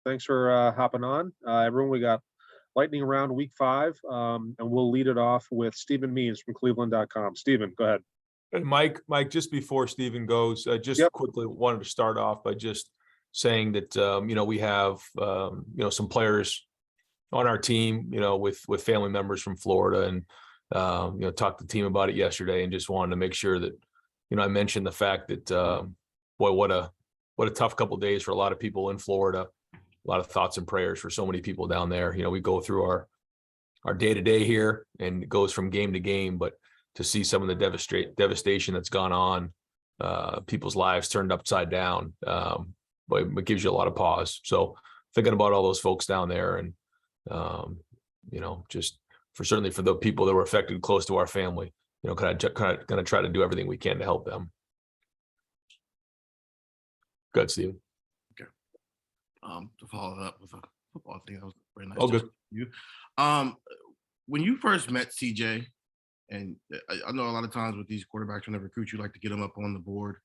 Thanks for hopping on. Everyone, we got lightning round week 5, and we'll lead it off with Stephen Means from Cleveland.com. Stephen, go ahead. Hey, Mike, just before Stephen goes, I just quickly wanted to start off by just saying that, we have, some players on our team, with family members from Florida, and, talked to the team about it yesterday, and just wanted to make sure that, I mentioned the fact that, boy, what a tough couple of days for a lot of people in Florida. A lot of thoughts and prayers for so many people down there. We go through our day-to-day here, and it goes from game to game, but to see some of the devastation that's gone on, people's lives turned upside down, but it gives you a lot of pause. So thinking about all those folks down there, and just certainly for the people that were affected close to our family, going to try to do everything we can to help them. Good, Steve. Okay. To follow that up with a football thing, that was very nice. Oh, good. You. When you first met CJ, and I know a lot of times with these quarterbacks, when they recruit, you like to get them up on the board.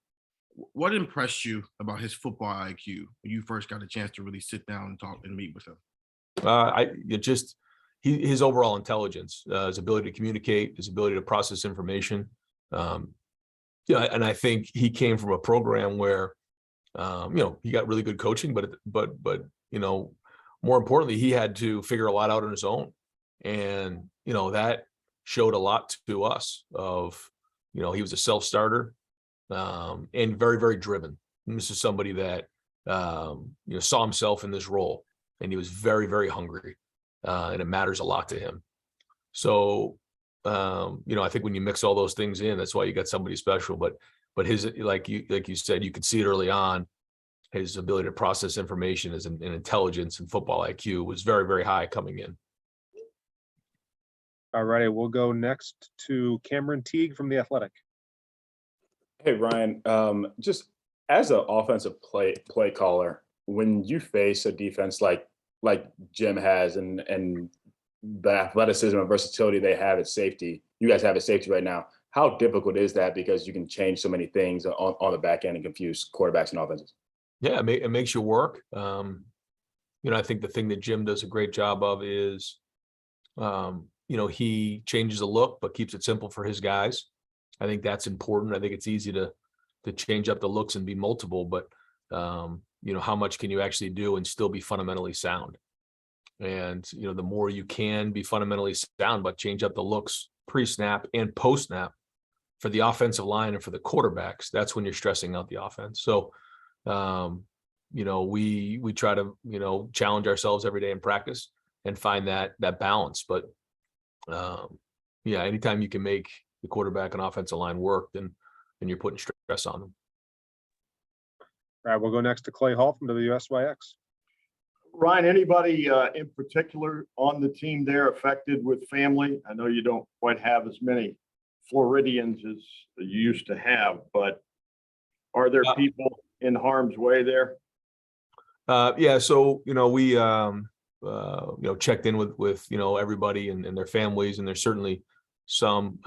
What impressed you about his football IQ when you first got a chance to really sit down and talk and meet with him? His overall intelligence, his ability to communicate, his ability to process information. And I think he came from a program where, he got really good coaching, but more importantly, he had to figure a lot out on his own. And, that showed a lot to us of, he was a self-starter, and very, very driven. And this is somebody that, saw himself in this role, and he was very, very hungry, and it matters a lot to him. So, I think when you mix all those things in, that's why you got somebody special. But his, like you said, you could see it early on. His ability to process information as an intelligence and football IQ was very, very high coming in. All righty, we'll go next to Cameron Teague from The Athletic. Hey, Ryan, just as an offensive play caller, when you face a defense like Jim has, and the athleticism and versatility they have at safety, you guys have at safety right now, how difficult is that? Because you can change so many things on the back end and confuse quarterbacks and offenses. Yeah, it makes you work. I think the thing that Jim does a great job of is, he changes the look, but keeps it simple for his guys. I think that's important. I think it's easy to change up the looks and be multiple, but how much can you actually do and still be fundamentally sound? And, the more you can be fundamentally sound, but change up the looks pre-snap and post-snap for the offensive line and for the quarterbacks, that's when you're stressing out the offense. So, we try to, challenge ourselves every day in practice and find that balance. But, anytime you can make the quarterback and offensive line work, then you're putting stress on them. All right, we'll go next to Clay Hall from WSYX. Ryan, anybody in particular on the team there affected with family? I know you don't quite have as many Floridians as you used to have, but are there people in harm's way there? So, we, checked in with everybody and their families, and there's certainly some,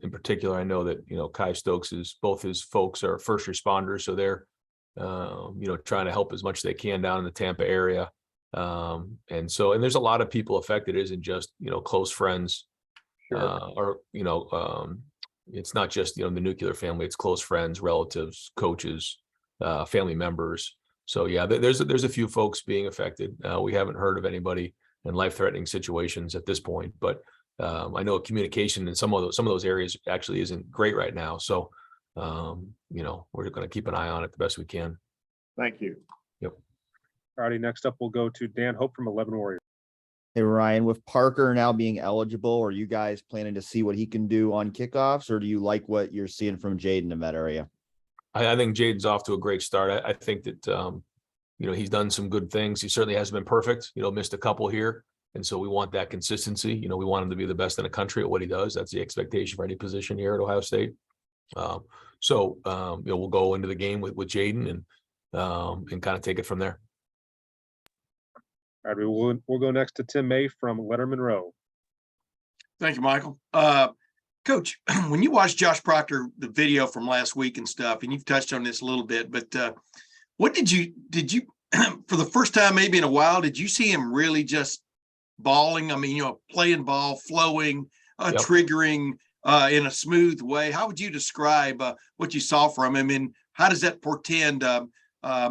in particular, I know that, Kai Stokes both his folks are first responders. So they're, trying to help as much as they can down in the Tampa area. And there's a lot of people affected. It isn't just, close friends, or, it's not just, the nuclear family, it's close friends, relatives, coaches, family members. So yeah, there's a few folks being affected. We haven't heard of anybody in life-threatening situations at this point, but I know communication in some of those areas actually isn't great right now. So we're going to keep an eye on it the best we can. Thank you. Yep. All righty, next up we'll go to Dan Hope from 11 Warriors. Hey, Ryan, with Parker now being eligible, are you guys planning to see what he can do on kickoffs, or do you like what you're seeing from Jaden in that area? I think Jaden's off to a great start. I think that, he's done some good things. He certainly hasn't been perfect, missed a couple here. And so we want that consistency. We want him to be the best in the country at what he does. That's the expectation for any position here at Ohio State. We'll go into the game with Jaden and kind of take it from there. All right, we'll go next to Tim May from Letterman Row. Thank you, Michael. Coach, when you watched Josh Proctor, the video from last week and stuff, and you've touched on this a little bit, but what did you for the first time maybe in a while, did you see him really just balling? I mean, playing ball, flowing, Yep. triggering in a smooth way. How would you describe what you saw from him, and how does that portend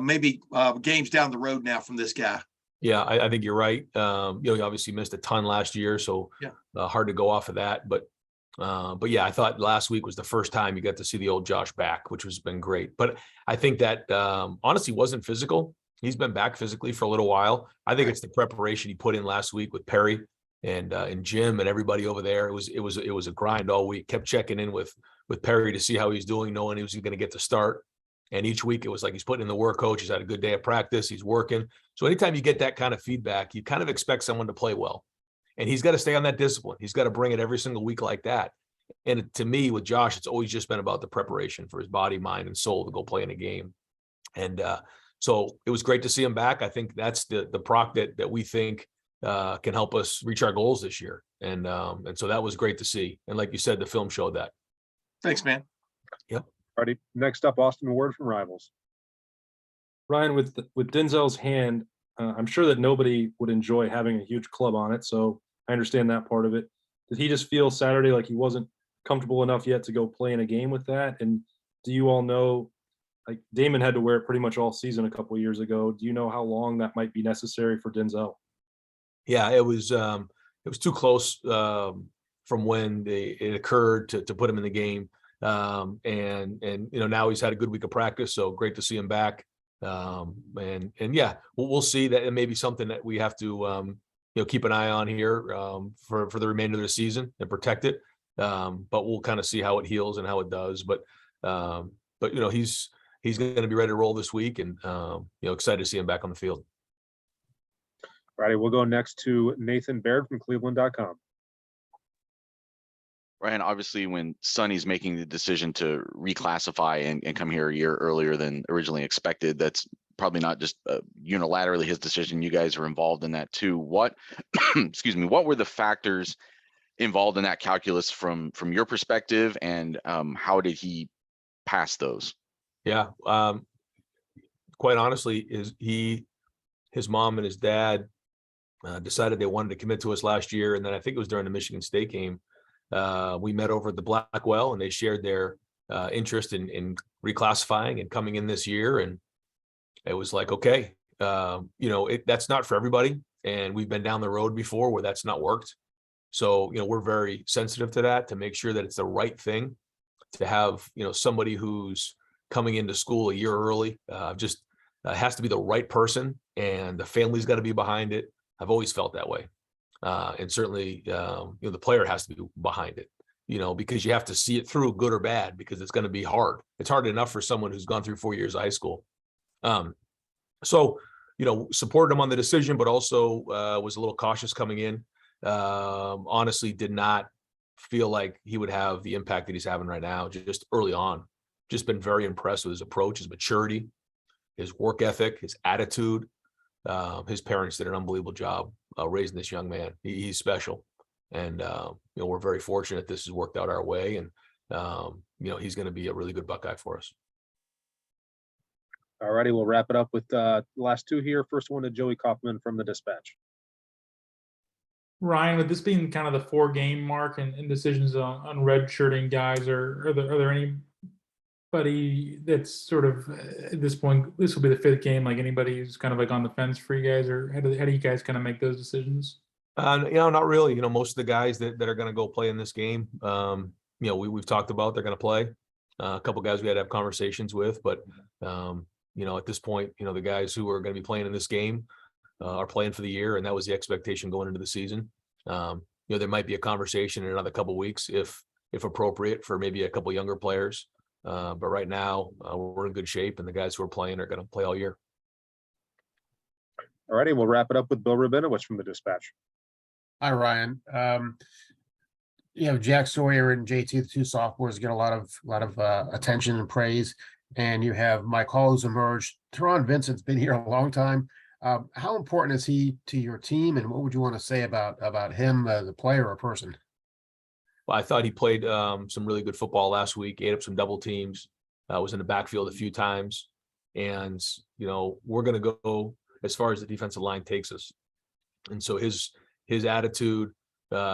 maybe games down the road now from this guy? Yeah, I think you're right. He obviously missed a ton last year, so Yeah. Hard to go off of that. But yeah, I thought last week was the first time you got to see the old Josh back, which has been great. But I think that honestly wasn't physical. He's been back physically for a little while. I think it's the preparation he put in last week with Perry and Jim and everybody over there. It was a grind all week. Kept checking in with Perry to see how he's doing, knowing he was going to get the start. And each week it was like he's putting in the work. Coach, he's had a good day of practice. He's working. So anytime you get that kind of feedback, you kind of expect someone to play well. And he's got to stay on that discipline. He's got to bring it every single week like that. And to me, with Josh, it's always just been about the preparation for his body, mind, and soul to go play in a game. And so it was great to see him back. I think that's the proc that we think can help us reach our goals this year. And so that was great to see. And like you said, the film showed that. Thanks, man. Alrighty, next up, Austin Ward from Rivals. Ryan, with Denzel's hand, I'm sure that nobody would enjoy having a huge club on it. So I understand that part of it. Did he just feel Saturday like he wasn't comfortable enough yet to go play in a game with that? And do you all know, like Damon had to wear it pretty much all season a couple of years ago. Do you know how long that might be necessary for Denzel? Yeah, it was too close from when it occurred to put him in the game. And now he's had a good week of practice, so great to see him back. And yeah, we'll see that it may be something that we have to keep an eye on here for the remainder of the season and protect it. But we'll kind of see how it heals and how it does. But he's going to be ready to roll this week, and excited to see him back on the field. All righty, we'll go next to Nathan Baird from Cleveland.com. Ryan, obviously when Sonny's making the decision to reclassify and come here a year earlier than originally expected, that's probably not just unilaterally his decision. You guys are involved in that too. What, excuse me, what were the factors involved in that calculus from your perspective, and how did he pass those? Yeah, quite honestly, his mom and his dad decided they wanted to commit to us last year, and then I think it was during the Michigan State game. We met over at the Blackwell, and they shared their interest in reclassifying and coming in this year. And it was like, okay, that's not for everybody. And we've been down the road before where that's not worked. So, we're very sensitive to that, to make sure that it's the right thing to have, somebody who's coming into school a year early, just has to be the right person, and the family's got to be behind it. I've always felt that way. And certainly, the player has to be behind it, because you have to see it through, good or bad, because it's going to be hard. It's hard enough for someone who's gone through 4 years of high school. So, supported him on the decision, but also was a little cautious coming in. Honestly, did not feel like he would have the impact that he's having right now, just early on. Just been very impressed with his approach, his maturity, his work ethic, his attitude. His parents did an unbelievable job raising this young man. He's special. And, we're very fortunate this has worked out our way. And, he's going to be a really good Buckeye for us. All righty, we'll wrap it up with the last two here. First one to Joey Kaufman from the Dispatch. Ryan, with this being kind of the 4-game mark and decisions on redshirting guys, are there anybody that's sort of at this point, this will be the 5th game, like anybody who's kind of like on the fence for you guys, or how do you guys kind of make those decisions? Not really. Most of the guys that are going to go play in this game, we've talked about they're going to play. A couple guys we had to have conversations with, but at this point, the guys who are going to be playing in this game are playing for the year, and that was the expectation going into the season. There might be a conversation in another couple of weeks, if appropriate, for maybe a couple younger players. But right now, we're in good shape, and the guys who are playing are going to play all year. All righty, we'll wrap it up with Bill Rabinowitz from the Dispatch. Hi, Ryan. Jack Sawyer and JT, the 2 sophomores, get a lot of attention and praise, and you have Mike Hall, who's emerged. Teron Vincent's been here a long time. How important is he to your team, and what would you want to say about him, the player or person? Well, I thought he played some really good football last week, ate up some double teams, was in the backfield a few times. And, we're going to go as far as the defensive line takes us. And so his attitude,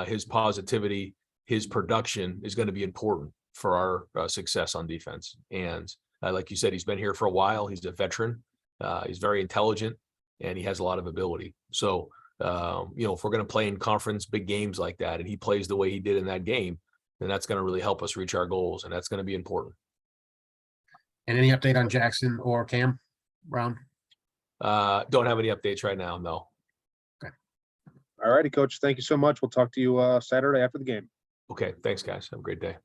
his positivity, his production is going to be important for our success on defense. And like you said, he's been here for a while. He's a veteran. He's very intelligent, and he has a lot of ability. So, if we're going to play in conference big games like that, and he plays the way he did in that game, then that's going to really help us reach our goals, and that's going to be important. And any update on Jackson or Cam Brown? Don't have any updates right now. No. All righty, coach. Thank you so much. We'll talk to you Saturday after the game. Okay. Thanks, guys. Have a great day.